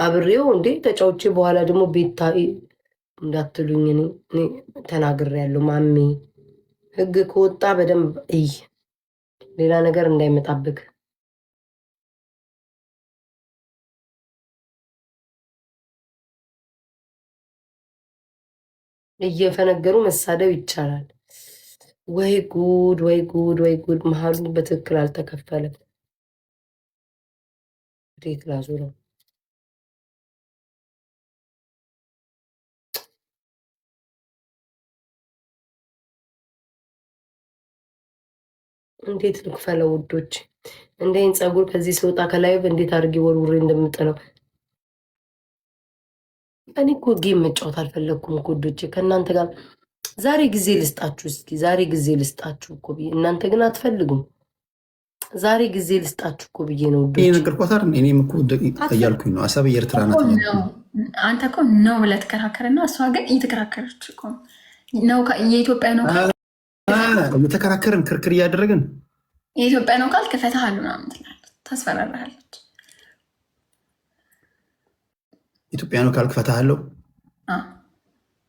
አብሬው እንዴ ተጫውቼ በኋላ ደግሞ ቤታ እንዳትሉኝ እኔ ተናግሬያለሁ። ማሜ ህግ ከወጣ በደንብ እይ፣ ሌላ ነገር እንዳይመጣብክ። እየፈነገሩ መሳደብ ይቻላል። ወይ ጉድ ወይ ጉድ ወይ ጉድ! መሀሉ በትክክል አልተከፈለም። እንዴት ላዙ ነው? እንዴት ልክፈለው ውዶች? እንደይን ፀጉር ከዚህ ስወጣ ከላይቭ እንዴት አድርጌ ወርውሬ እንደምጥለው። እኔ እኮ ጌም መጫወት አልፈለግኩም እኮ ውዶቼ ከእናንተ ጋር ዛሬ ጊዜ ልስጣችሁ። እስኪ ዛሬ ጊዜ ልስጣችሁ እኮ ብዬ እናንተ ግን አትፈልጉም። ዛሬ ጊዜ ልስጣችሁ እኮ ብዬ ነው ውዶቼ። ይሄ ነገር ቆታር እኔም እኮ እያልኩኝ ነው። አሳብ የኤርትራ ናት። አንተ እኮ ነው ብለህ ተከራከርና እሷ ግን እየተከራከረች እኮ ነው። የኢትዮጵያ ነው እየተከራከርን ክርክር እያደረግን የኢትዮጵያ ነው ካልክ እፈታሃለሁ ምናምን ትላለች፣ ታስፈራራለች። ኢትዮጵያ ነው ካልክ እፈታሃለሁ።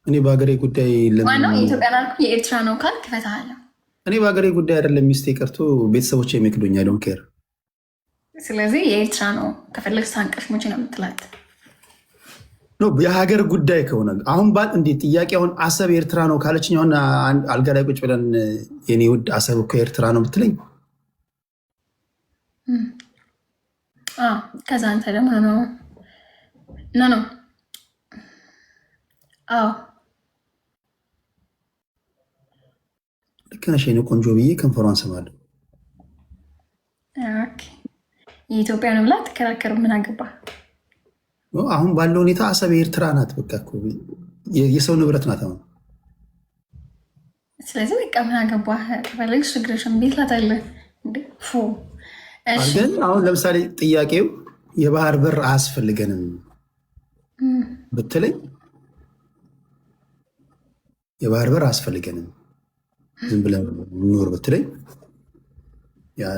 እኔ በሀገሬ ጉዳይ ማነው የኢትዮጵያ ነው የኤርትራ ነው ካልክ እፈታሃለሁ። እኔ በሀገሬ ጉዳይ አይደለም ሚስቴ ቀርቶ ቤተሰቦች የሚክዱኝ ዶንት ኬር። ስለዚህ የኤርትራ ነው ከፈለግ ሳንቀሽ ሙች ነው የምትላት የሀገር ጉዳይ ከሆነ አሁን ባል እንዴት ጥያቄ አሁን አሰብ ኤርትራ ነው ካለችኝ አሁን አልጋ ላይ ቁጭ ብለን የኔ ውድ አሰብ እኮ ኤርትራ ነው ብትለኝ ከዛ አንተ ደግሞ ነው ልክ ነሽ የኔ ቆንጆ ብዬ ከንፈሯን ስማለሁ። የኢትዮጵያ ነው ብላ ትከራከር። ምን አገባ? አሁን ባለው ሁኔታ አሰብ ኤርትራ ናት። በቃ የሰው ንብረት ናት አሁን። ስለዚህ በቃ ምን አገባ? ከፈለግሽ ችግርሽን ቤት ላታለ ግን አሁን ለምሳሌ ጥያቄው የባህር በር አያስፈልገንም ብትለኝ የባህር በር አያስፈልገንም ዝም ብለን ኑር ብትለኝ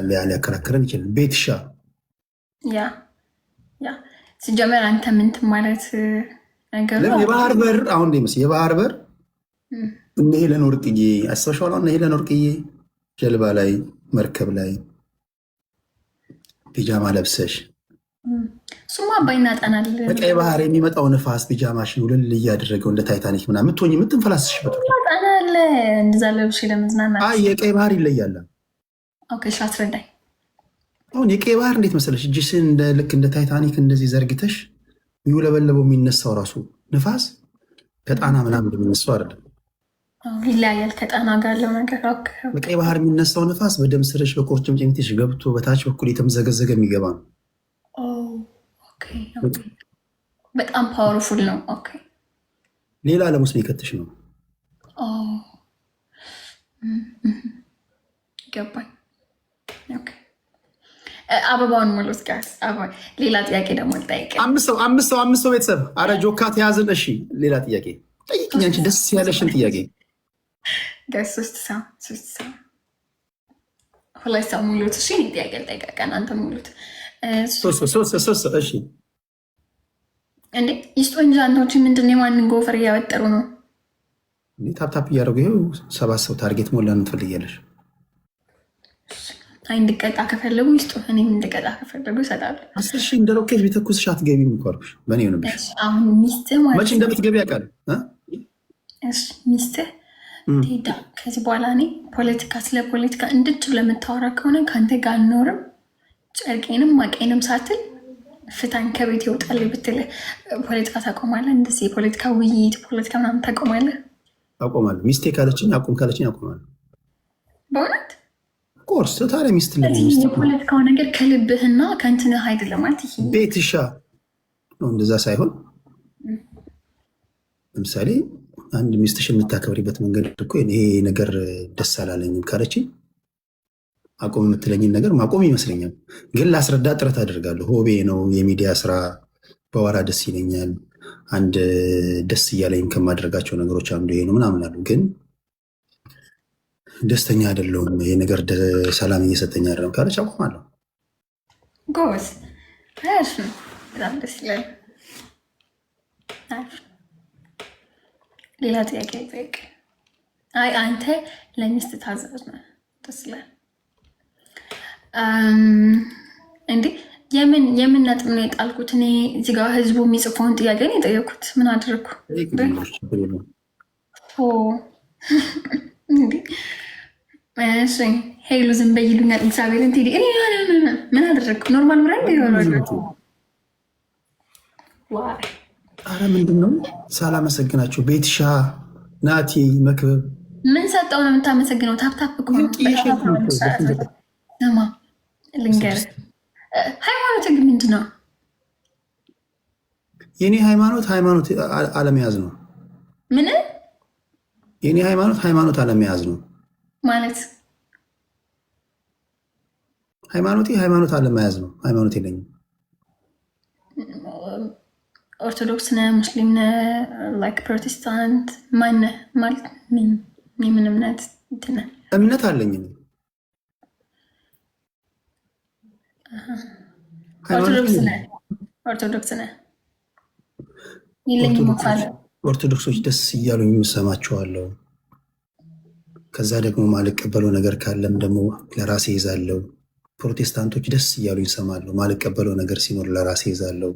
ሊያከራክረን ይችላል። ቤትሻ ሲጀመር አንተ ምንትን ማለት ነገር የባህር በር አሁን መስ የባህር በር እነ ሄለን ወርቅዬ አስበሽዋል። እነ ሄለን ወርቅዬ ጀልባ ላይ መርከብ ላይ ፒጃማ ለብሰሽ እሱማ አባይና ጣናል በቀይ ባህር የሚመጣው ንፋስ ፒጃማሽን ውልል እያደረገው እንደ ታይታኒክ ምናምን የምትሆኝ የምትንፈላስሽበት ጣናለ እንደዛ ለብሽ ለመዝናናት። የቀይ ባህር ይለያል። አስረዳኝ። አሁን የቀይ ባህር እንዴት መሰለሽ እጅሽን ልክ እንደ ታይታኒክ እንደዚህ ዘርግተሽ የሚውለበለበው የሚነሳው ራሱ ንፋስ ከጣና ምናምን እንደሚነሳው አይደለም፣ ይለያያል ከጣና ጋር ያለው ነገር። በቀይ ባህር የሚነሳው ንፋስ በደም ስርሽ በቁርጭምጭሚትሽ ገብቶ በታች በኩል የተምዘገዘገ የሚገባ ነው። በጣም ፓወርፉል ነው። ሌላ ዓለም ውስጥ የሚከትሽ ነው። ገባኝ። አበባውን ሙሉት ጋር ሌላ ጥያቄ ደግሞ ልጠይቅ። አምስት ሰው ቤተሰብ አረ ጆካ ተያዝን። እሺ ሌላ ጥያቄ ጠይቅኝ፣ አንቺ ደስ ያለሽን ጥያቄ። ሶስት ሰው ሁለት ሰው ሙሉት። እሺ ጥያቄ ልጠይቅ፣ እናንተ ሙሉት። ሶስት እሺ። እንዴ ይስጦንጃንቶች ምንድን ነው? የማንን ጎፈር እያበጠሩ ነው? ታፕታፕ እያደረጉ ይኸው 7 ሰው ታርጌት ሞላን ትፈልጊያለሽ? እንድቀጣ ከፈለጉ ይስጡ፣ እኔም እንድቀጣ ከፈለጉ ይሰጣሉ። 10 ሺህ እንደ ሮኬት ቢተኩስሽ አትገቢም እኮ አልኩሽ። በእኔ ሆነብሽ። አሁን ሚስትህ ማለት መቼ እንደምትገቢ ያውቃል። ሚስትህ ቴዳ ከዚህ በኋላ እኔ ፖለቲካ ስለ ፖለቲካ እንድችል ለምታወራ ከሆነ ከአንተ ጋር አልኖርም። ጨርቄንም ማቄንም ሳትል ፍታኝ ከቤት ይወጣል ብትል ፖለቲካ ታቆማለህ? እንደዚህ የፖለቲካ ውይይት ፖለቲካ ምናምን ታቆማለህ? አቆማለሁ። ሚስቴ ካለችኝ አቁም ካለችኝ አቆማለሁ። በእውነት ኮርስ ታዲያ ሚስት የፖለቲካው ነገር ከልብህና ከእንትንህ አይደለም ማለት ይሄ ቤትሻ ነው። እንደዛ ሳይሆን ለምሳሌ አንድ ሚስትሽን የምታከብሪበት መንገድ እኮ ይሄ ነገር ደስ አላለኝም ካለችኝ አቁም የምትለኝን ነገር ማቆም ይመስለኛል። ግን ላስረዳ ጥረት አደርጋለሁ። ሆቤ ነው፣ የሚዲያ ስራ በወራ ደስ ይለኛል። አንድ ደስ እያለኝ ከማደርጋቸው ነገሮች አንዱ ይሄ ነው ምናምን አሉ። ግን ደስተኛ አይደለሁም፣ ይሄ ነገር ሰላም እየሰጠኝ አይደለም ካለች አቁማለሁ። ጎበዝ በጣም ደስ ይላል። ሌላ ጥያቄ ጠይቅ። አይ አንተ ለሚስት ታዛዥ ነህ። ደስ ይላል። እንዴ የምን ነጥብ ነው የጣልኩት? እኔ እዚህ ጋር ህዝቡ የሚጽፈውን ጥያቄ ነው የጠየኩት። ምን አደረግኩ? ሄሉ ዝም በይ ይሉኛል። እግዚአብሔርን ቴዲ ምን አደረግኩ? ኖርማል ብራ የሆነ አረ ምንድን ነው ሳላመሰግናቸው ቤትሻ ናቲ መክበብ ምን ሰጠው ነው የምታመሰግነው? ታፕታፕ እኮ ነው። ልንገርህ ሃይማኖት ግን ምንድን ነው? የኔ ሃይማኖት አለመያዝ ነው። ምን የኔ ሃይማኖት አለመያዝ ነው ማለት? ሃይማኖት አለመያዝ ነው። ሃይማኖት የለኝም። ኦርቶዶክስ ነህ? ሙስሊም ነህ? ላይክ ፕሮቴስታንት ማነህ? ማለት የምን እምነት እንትን ነህ? እምነት አለኝ። ኦርቶዶክስ ነህ? የለኝም እኮ አለ። ኦርቶዶክሶች ደስ እያሉኝ የምሰማቸዋለሁ። ከዛ ደግሞ ማልቀበለው ነገር ካለም ደግሞ ለራሴ ይዛለሁ። ፕሮቴስታንቶች ደስ እያሉኝ ይሰማለሁ። ማልቀበለው ነገር ሲኖር ለራሴ ይዛለሁ።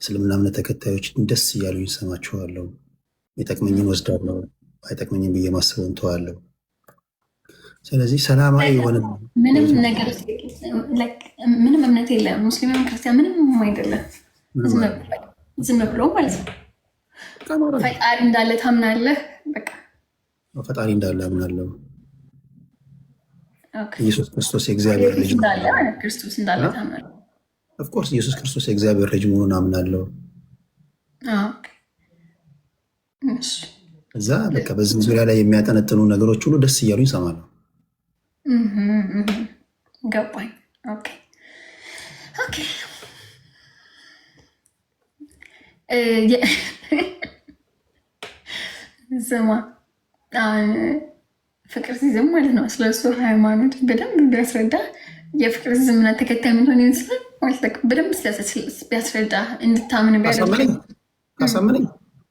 እስልምና እምነት ተከታዮች ደስ እያሉኝ ይሰማቸዋለሁ። የጠቅመኝን ወስዳለሁ፣ አይጠቅመኝም ብዬ ማስበውን ተዋለሁ። ስለዚህ ሰላማዊ የሆነ ምንም ነገር ምንም እምነት የለም። ሙስሊምም ክርስቲያን ምንም አይደለም። ዝም ብሎ ማለት ነው። ፈጣሪ እንዳለ ታምናለህ? በቃ ፈጣሪ እንዳለ አምናለሁ። ኢየሱስ ክርስቶስ የእግዚአብሔር ልጅ ክርስቶስ እንዳለ ታምናለህ? ኦፍኮርስ ኢየሱስ ክርስቶስ የእግዚአብሔር ልጅ መሆኑን አምናለሁ። እዛ በቃ በዚህ ዙሪያ ላይ የሚያጠነጥኑ ነገሮች ሁሉ ደስ እያሉ ይሰማሉ። ገባኝ። ስማ ፍቅር ሲዝም ማለት ነው። ስለሱ ሃይማኖት በደንብ ቢያስረዳ የፍቅር ዝምና ተከታይ ምን ይመስላል ማለት በደንብ ቢያስረዳ እንድታምን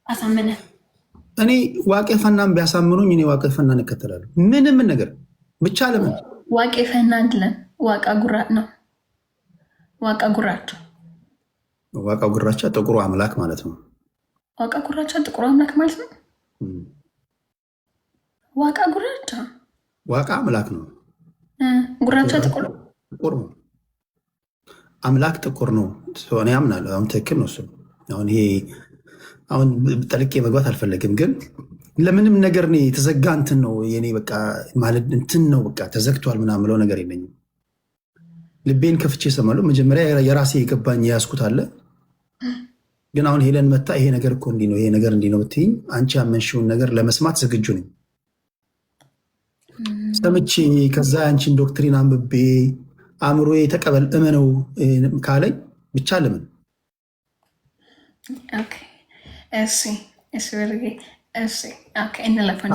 አሳመነ። እኔ ዋቄ ፈናን ቢያሳምኑኝ እኔ ዋቄ ፈናን እከተላለሁ። ምንም ነገር ብቻ ለምን ዋቄ ፈና አይደለም፣ ዋቃ ጉራ ነው። ዋቃ ጉራቻ ጥቁሩ አምላክ ማለት ነው። ዋቃ ጉራቻ ጥቁሩ አምላክ ማለት ነው። ዋቃ ጉራቻ ዋቃ አምላክ ነው። ጉራቻ ጥቁር ነው። አምላክ ጥቁር ነው። እኔ አምናለሁ። አሁን ትክክል ነው እሱ። አሁን ጠልቄ መግባት አልፈለግም፣ ግን ለምንም ነገር እኔ የተዘጋ እንትን ነው የኔ በቃ ማለት እንትን ነው በቃ ተዘግቷል ምናምን የምለው ነገር የለኝም። ልቤን ከፍቼ እሰማለሁ። መጀመሪያ የራሴ የገባኝ የያዝኩት አለ። ግን አሁን ሄለን መታ ይሄ ነገር እኮ እንዲህ ነው፣ ይሄ ነገር እንዲህ ነው ብትይኝ አንቺ ያመንሽውን ነገር ለመስማት ዝግጁ ነኝ። ሰምቼ ከዛ ያንቺን ዶክትሪን አንብቤ አእምሮ የተቀበል እመነው ካለኝ ብቻ ለምን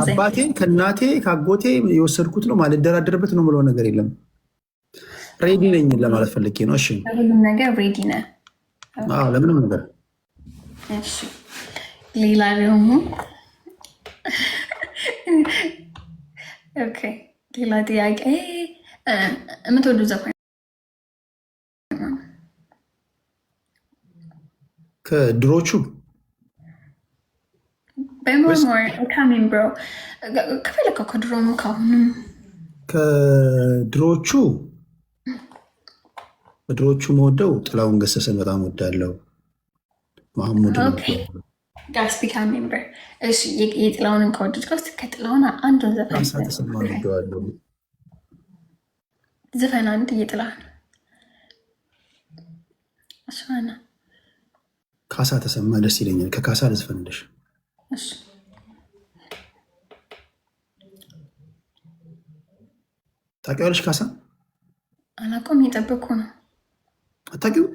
አባቴ ከእናቴ ከአጎቴ የወሰድኩት ነው ማልደራደርበት ነው የምለው ነገር የለም። ሬዲ ነኝ ለማለት ፈልጌ ነው። እሺ ሁሉም ነገር ሬዲ ነህ? ለምንም ነገር። ሌላ ደግሞ ሌላ ጥያቄ የምትወዱ ዘፋኝ ከድሮቹ ከፈለከው ከድሮም ከአሁንም ከድሮቹ መወደው ጥላሁን ገሰሰን በጣም ወዳለው። መሐሙድ ጋስፒካ ሜምበር። እሺ የጥላሁንን ከወደድከው ከጥላሁን አንዱን ዘፈን ዘፈን አንድ እየጥላሁን አስፋና ካሳ ተሰማ ደስ ይለኛል። ከካሳ ልዝፈንልሽ። ታውቂዋለሽ? ካሳ አላውቀውም፣ እየጠበኩ ነው። አታውቂው?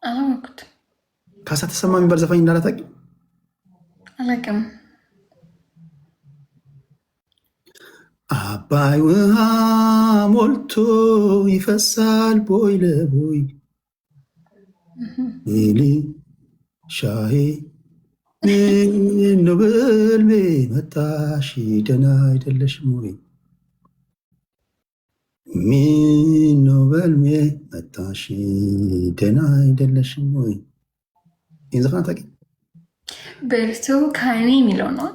አላወቅሁትም። ካሳ ተሰማ የሚባል ዘፋኝ እንዳላታውቂው? አላውቅም። አባይ ውሃ ሞልቶ ይፈሳል ቦይ ለቦይ ሌሊ ሻሄ ምነው በሕልሜ መጣሽ ደህና አይደለሽም ወይ? ምነው በሕልሜ መጣሽ ደህና አይደለሽም ወይ? ይህን ዘፈን አታውቂም? ብርቱካኔ የሚለው ነው።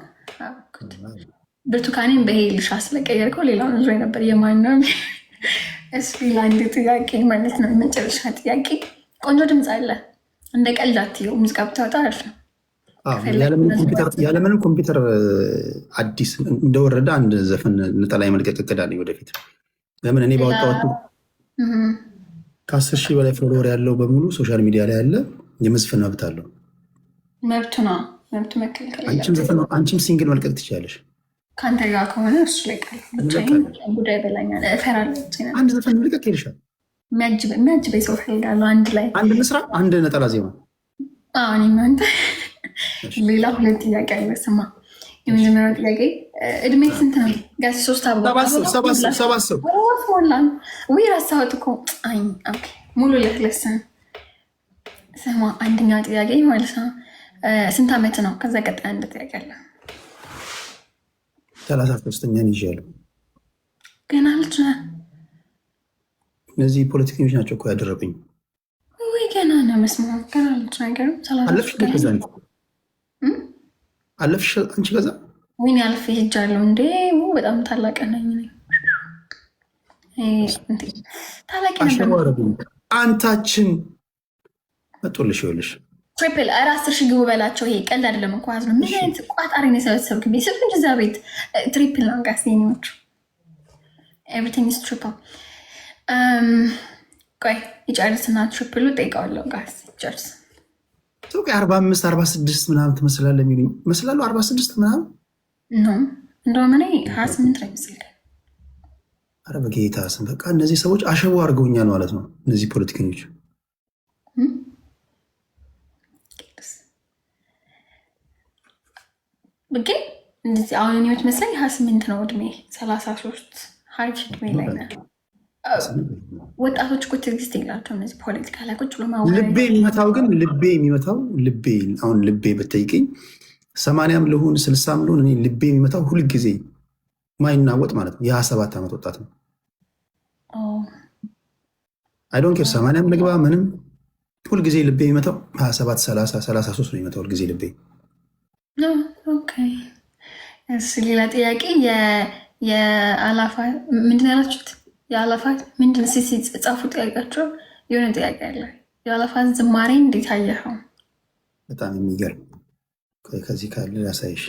ብርቱካኔን በሄልሻ ስለቀየርከው ሌላውን ዙ ነበር። የማነው? እስኪ ለአንድ ጥያቄ ማለት ነው፣ የመጨረሻ ጥያቄ። ቆንጆ ድምፅ አለ፣ እንደ ቀልድ አትየው። ሙዚቃ ብታወጣ አሪፍ ነው። ያለምንም ኮምፒውተር አዲስ እንደወረደ አንድ ዘፈን ነጠላ የመልቀቅ እቅድ አለኝ ወደፊት። ለምን እኔ ባወጣሁት ከ10 ሺህ በላይ ፎሎወር ያለው በሙሉ ሶሻል ሚዲያ ላይ ያለ የመዝፈን መብት አለው። መብቱ ነው፣ መብቱ መከልከል። አንቺም ሲንግል መልቀቅ ትችላለሽ ከአንተ ጋር ከሆነ እሱ ላይ ቃል ጉዳይ በላኛል። እፈራለሁ። አንድ ዘፈን መልቀቅ ይልሻል። የሚያጅበኝ ሰው ፈልጋለሁ። አንድ ላይ አንድ ምስራ፣ አንድ ነጠላ ዜማ። አንተ ሌላ 2 ጥያቄ አለ። ስማ፣ የመጀመሪያው ጥያቄ እድሜ ስንት ነው? ጋር 3 7 ሞላን ወይ ረሳሁት እኮ ሙሉ ለክለስን። ስማ፣ አንደኛ ጥያቄ ማለት ነው ስንት ዓመት ነው? ከዛ ቀጣይ አንድ ጥያቄ አለ። 33ኛን ይዣለሁ። ገና ልጅ ነህ። እነዚህ ፖለቲከኞች ናቸው እኮ ያደረጉኝ። ወይ ገና ነው መስማ። ገና ልጅ ነገር አለፍሽ አንቺ ከዛ ወይኔ አልፌ ሄጃለሁ እንዴ! በጣም ታላቅ ነኝ። ታላቅ ነበር። አንታችን መጦልሽ ይኸውልሽ ትሪፕል 10 ሺህ ግቡ በላቸው። ይሄ ቀልድ አይደለም እኮ ነው። ምን አይነት ቋጣሪ ነው የሰበሰብክብኝ? ስብ እንጂ እዛ ቤት ትሪፕል ነው ጋር ሲኒዎቹ ኤቭሪቲንግ ኢዝ ትሪፕል። ቆይ ይጨርስና ትሪፕሉ ጠይቀዋለሁ። ጋር ይጨርስ ሰው 45 46 ምናምን ትመስላለህ የሚሉኝ እመስላለሁ። 46 ምናምን ነው እንደውም እኔ 28 ነው ይመስላል። ኧረ በጌታ ስም በቃ እነዚህ ሰዎች አሸቦ አድርገውኛል ማለት ነው። እነዚህ ፖለቲከኞች ግን እንደዚህ አሁን እኔ የምትመስለኝ 28 ነው እድሜ፣ 33 ሀሪፍ እድሜ ላይ ነው። ወጣቶች እኮ ትዕግስት የላቸው እነዚህ ፖለቲካ ላይ ቁጭ ብሎ ልቤ የሚመታው ግን ልቤ አሁን ልቤ ብትጠይቀኝ 80ም ልሁን 60ም ልሁን እኔ ልቤ የሚመታው ሁልጊዜ ማይናወጥ ማለት ነው የ27 ዓመት ወጣት ነው። አይ ዶንት ኬር 80ም ልግባ ምንም ሁልጊዜ ልቤ የሚመታው 27 30 33 ነው የሚመታው ሁልጊዜ ልቤ። ሌላ ጥያቄ የአላፋ ምንድን ያላችሁት? የአላፋ ምንድን ሲጻፉ ጥያቄያቸው የሆነ ጥያቄ አለ። የአላፋ ዝማሬ እንዴት አየኸው? በጣም የሚገርም ከዚህ ካለ ያሳይሽ።